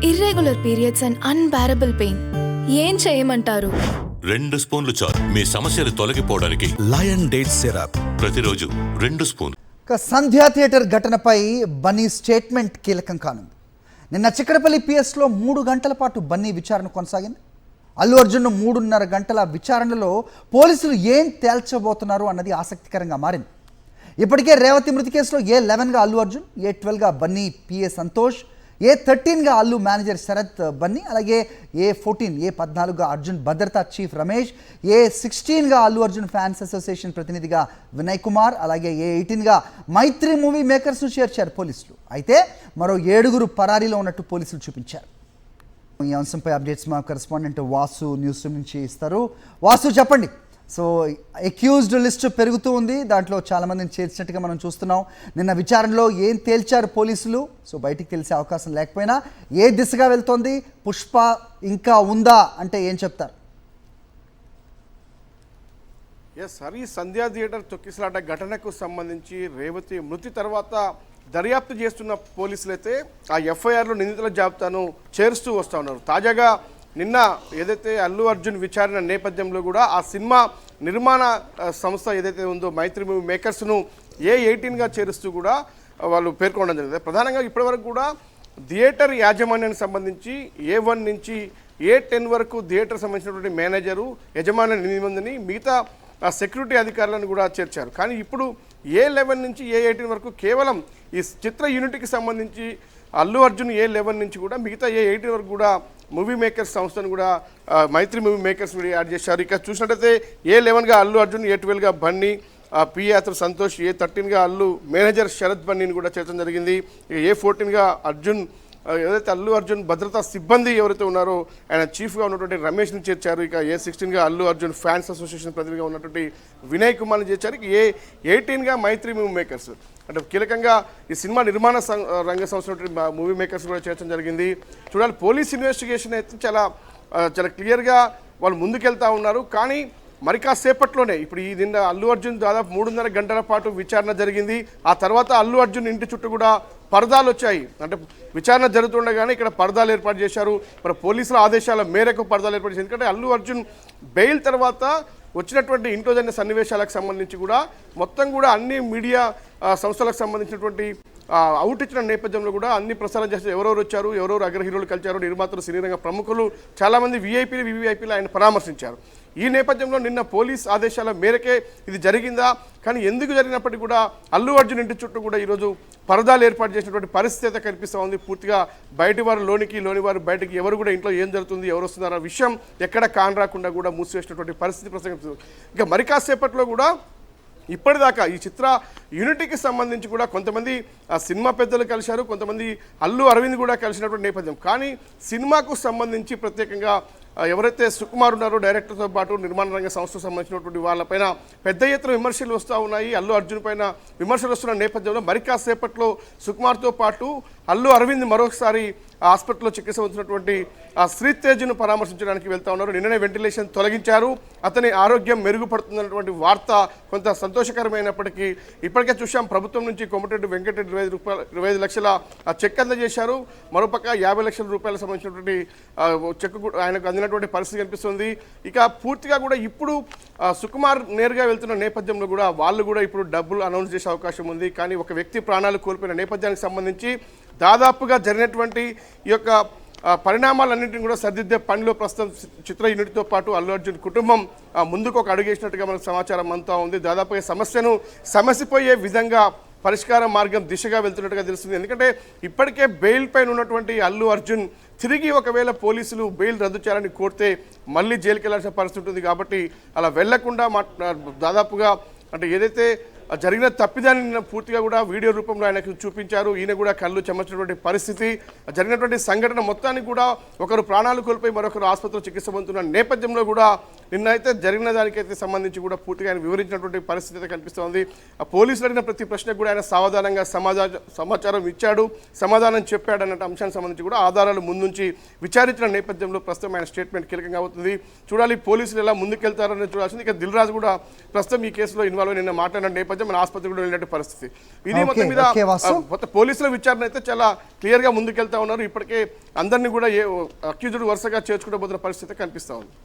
Irregular periods and unbearable pain. ఏం చేయమంటారు? 2 స్పూన్లు చాలు మీ సమస్యలు తొలగిపోవడానికి. లయన్ డేట్ సిరప్ ప్రతిరోజు 2 స్పూన్లు. సంధ్యా థియేటర్ ఘటనపై బన్నీ స్టేట్మెంట్ కీలకం కానుంది. నిన్న చిక్కడపల్లి పిఎస్లో 3 గంటల పాటు బన్నీ విచారణ కొనసాగింది. అల్లు అర్జున్ 3.5 గంటల విచారణలో పోలీసులు ఏం తేల్చబోతున్నారు అన్నది ఆసక్తికరంగా మారింది. ఇప్పటికే రేవతి మృతి కేసులో A11గా అల్లు అర్జున్, A12గా బన్నీ PA సంతోష్, A13గా అల్లు మేనేజర్ శరత్ బన్నీ, అలాగే A14గా అర్జున్ భద్రతా చీఫ్ రమేష్, A16గా అల్లు అర్జున్ ఫ్యాన్స్ అసోసియేషన్ ప్రతినిధిగా వినయ్ కుమార్, అలాగే A18గా మైత్రి మూవీ మేకర్స్ను చేర్చారు పోలీసులు. అయితే మరో 7 పరారీలో ఉన్నట్టు పోలీసులు చూపించారు. ఈ అంశంపై అప్డేట్స్ మా కరెస్పాండెంట్ వాసు న్యూస్ రూమ్ నుంచి ఇస్తారు. వాసు, చెప్పండి. సో అక్యూజ్డ్ లిస్ట్ పెరుగుతూ ఉంది, దాంట్లో చాలామందిని చేర్చినట్టుగా మనం చూస్తున్నాం. నిన్న విచారణలో ఏం తేల్చారు పోలీసులు? సో బయటికి తెలిసే అవకాశం లేకపోయినా ఏ దిశగా వెళ్తోంది? పుష్ప ఇంకా ఉందా అంటే ఏం చెప్తారు? హరి, సంధ్యా థియేటర్ తొక్కిసలాట ఘటనకు సంబంధించి రేవతి మృతి తర్వాత దర్యాప్తు చేస్తున్న పోలీసులు అయితే ఆ ఎఫ్ఐఆర్లో నిందితుల జాబితాను చేరుస్తూ వస్తూ ఉన్నారు. తాజాగా నిన్న ఏదైతే అల్లు అర్జున్ విచారణ నేపథ్యంలో కూడా ఆ సినిమా నిర్మాణ సంస్థ ఏదైతే ఉందో మైత్రి మూవీ మేకర్స్ను A18గా చేరుస్తూ కూడా వాళ్ళు పేర్కొనడం జరిగింది. ప్రధానంగా ఇప్పటివరకు కూడా థియేటర్ యాజమాన్యానికి సంబంధించి A1 నుంచి A10 వరకు థియేటర్ సంబంధించినటువంటి మేనేజరు, యజమాని 8 మందిని, మిగతా సెక్యూరిటీ అధికారులను కూడా చేర్చారు. కానీ ఇప్పుడు A11 నుంచి A18 వరకు కేవలం ఈ చిత్ర యూనిట్కి సంబంధించి అల్లు అర్జున్ A11 నుంచి కూడా మిగతా A18 వరకు కూడా మూవీ మేకర్స్ సంస్థను కూడా మైత్రి మూవీ మేకర్స్ యాడ్ చేశారు. ఇక చూసినట్టయితే A11గా అల్లు అర్జున్, A12గా బన్నీ, PA సంతోష్, A13గా అల్లు మేనేజర్ శరత్ బన్నీని కూడా చేర్చడం జరిగింది. ఇక A14గా అర్జున్ ఏదైతే అల్లు అర్జున్ భద్రతా సిబ్బంది ఎవరైతే ఉన్నారో ఆయన చీఫ్గా ఉన్నటువంటి రమేష్ని చేర్చారు. ఇక A16గా అల్లు అర్జున్ ఫ్యాన్స్ అసోసియేషన్ ప్రతినిధిగా ఉన్నటువంటి వినయ్ కుమార్ని చేర్చారు. ఇక A18గా మైత్రి మూవీ మేకర్స్ అంటే కీలకంగా ఈ సినిమా నిర్మాణ రంగ సంస్థ మూవీ మేకర్స్ కూడా చేర్చడం జరిగింది. చూడాలి, పోలీస్ ఇన్వెస్టిగేషన్ అయితే చాలా క్లియర్గా వాళ్ళు ముందుకెళ్తా ఉన్నారు. కానీ మరి కాసేపట్లోనే ఇప్పుడు ఈ నిన్న అల్లు అర్జున్ దాదాపు 3.5 గంటల పాటు విచారణ జరిగింది. ఆ తర్వాత అల్లు అర్జున్ ఇంటి చుట్టూ కూడా పరదాలు వచ్చాయి. అంటే విచారణ జరుగుతుండగానే ఇక్కడ పరదాలు ఏర్పాటు చేశారు. మరి పోలీసుల ఆదేశాల మేరకు పరదాలు ఏర్పాటు చేశారు. ఎందుకంటే అల్లు అర్జున్ బెయిల్ తర్వాత వచ్చినటువంటి ఇంట్లో జరిగిన సన్నివేశాలకు సంబంధించి కూడా మొత్తం కూడా అన్ని మీడియా సంస్థలకు సంబంధించినటువంటి అవుట్ ఇచ్చిన నేపథ్యంలో కూడా అన్ని ప్రసారం చేస్తే ఎవరెవరు వచ్చారు, ఎవరెవరు అగ్ర హీరోలు కలిచారు, నిర్మాతలు, సినీ రంగ ప్రముఖులు, చాలామంది VIPలు, VVIPలు ఆయన పరామర్శించారు. ఈ నేపథ్యంలో నిన్న పోలీస్ ఆదేశాల మేరకే ఇది జరిగిందా, కానీ ఎందుకు జరిగినప్పటికీ కూడా అల్లు అర్జున్ ఇంటి చుట్టూ కూడా ఈరోజు పరదాలు ఏర్పాటు చేసినటువంటి పరిస్థితి అయితే కనిపిస్తూ ఉంది. పూర్తిగా బయటి వారు లోనికి, లోని వారు బయటికి, ఎవరు కూడా ఇంట్లో ఏం జరుగుతుంది, ఎవరు వస్తున్నారన్న విషయం ఎక్కడ కానరాకుండా కూడా మూసివేసినటువంటి పరిస్థితి ప్రసంగిస్తుంది. ఇక మరి కాసేపట్లో కూడా ఇప్పటిదాకా ఈ చిత్ర యూనిటీకి సంబంధించి కూడా కొంతమంది సినిమా పెద్దలు కలిశారు, కొంతమంది అల్లు అరవింద్ కూడా కలిసినటువంటి నేపథ్యం. కానీ సినిమాకు సంబంధించి ప్రత్యేకంగా ఎవరైతే సుకుమార్ ఉన్నారో డైరెక్టర్తో పాటు నిర్మాణ రంగ సంస్థకు సంబంధించినటువంటి వాళ్ళపైన పెద్ద ఎత్తున విమర్శలు వస్తూ ఉన్నాయి. అల్లు అర్జున్ పైన విమర్శలు వస్తున్న నేపథ్యంలో మరి కాసేపట్లో సుకుమార్తో పాటు అల్లు అరవింద్ మరొకసారి హాస్పిటల్లో చికిత్స పొందుతున్నటువంటి శ్రీతేజ్ను పరామర్శించడానికి వెళ్తా ఉన్నారు. నిన్ననే వెంటిలేషన్ తొలగించారు. అతని ఆరోగ్యం మెరుగుపడుతున్నటువంటి వార్త కొంత సంతోషకరమైనప్పటికీ ఇప్పటికే చూసాం ప్రభుత్వం నుంచి కోమటిరెడ్డి వెంకటరెడ్డి 25 లక్షల చెక్ అందజేశారు. మరోపక్క 50 లక్షల రూపాయలకు సంబంధించినటువంటి చెక్ ఆయనకు అందినటువంటి పరిస్థితి కనిపిస్తుంది. ఇక పూర్తిగా కూడా ఇప్పుడు సుకుమార్ నేరుగా వెళ్తున్న నేపథ్యంలో కూడా వాళ్ళు కూడా ఇప్పుడు డబ్బులు అనౌన్స్ చేసే అవకాశం ఉంది. కానీ ఒక వ్యక్తి ప్రాణాలు కోల్పోయిన నేపథ్యానికి సంబంధించి దాదాపుగా జరిగినటువంటి ఈ యొక్క పరిణామాలన్నింటినీ కూడా సరిదిద్దే పనిలో ప్రస్తుతం చిత్ర యూనిట్తో పాటు అల్లు అర్జున్ కుటుంబం ముందుకు ఒక అడుగేసినట్టుగా మనకు సమాచారం అంతా ఉంది. దాదాపుగా సమస్యను సమసిపోయే విధంగా పరిష్కార మార్గం దిశగా వెళ్తున్నట్టుగా తెలుస్తుంది. ఎందుకంటే ఇప్పటికే బెయిల్ పైన ఉన్నటువంటి అల్లు అర్జున్ తిరిగి ఒకవేళ పోలీసులు బెయిల్ రద్దు చేయాలని కోరితే మళ్ళీ జైలుకి వెళ్లాల్సిన పరిస్థితి ఉంటుంది. కాబట్టి అలా వెళ్లకుండా దాదాపుగా అంటే ఏదైతే జరిగిన తప్పిదాన్ని పూర్తిగా కూడా వీడియో రూపంలో ఆయనకు చూపించారు. ఈయన కూడా కళ్ళు చెమర్చినటువంటి పరిస్థితి, జరిగినటువంటి సంఘటన మొత్తానికి కూడా ఒకరు ప్రాణాలు కోల్పోయి మరొకరు ఆసుపత్రిలో చికిత్స పొందుతున్న నేపథ్యంలో కూడా నిన్నైతే జరిగిన దానికైతే సంబంధించి కూడా పూర్తిగా ఆయన వివరించినటువంటి పరిస్థితి అయితే కనిపిస్తోంది. ఆ పోలీసులు అడిగిన ప్రతి ప్రశ్నకు కూడా ఆయన సావధానంగా సమాచారం ఇచ్చాడు, సమాధానం చెప్పాడు అన్న అంశానికి సంబంధించి కూడా ఆధారాలు ముందుంచి విచారించిన నేపథ్యంలో ప్రస్తుతం ఆయన స్టేట్మెంట్ కీలకంగా అవుతుంది. చూడాలి పోలీసులు ఎలా ముందుకెళ్తారని చూడాల్సింది. ఇక దిల్ రాజు కూడా ప్రస్తుతం ఈ కేసులో ఇన్వాల్వ్ నిన్న మాట్లాడిన నేపథ్యం నేపథ్యం మన ఆసుపత్రి కూడా వెళ్ళినట్టు పరిస్థితి. ఇది Okay, మొత్తం మీద okay, వాసు. మొత్తం పోలీసుల విచారణ అయితే చాలా క్లియర్ గా ముందుకెళ్తా ఉన్నారు. ఇప్పటికే అందరినీ కూడా అక్యూజ్డ్ వరుసగా చేర్చుకుంటూ పోతున్న పరిస్థితి కనిపిస్తా ఉంది.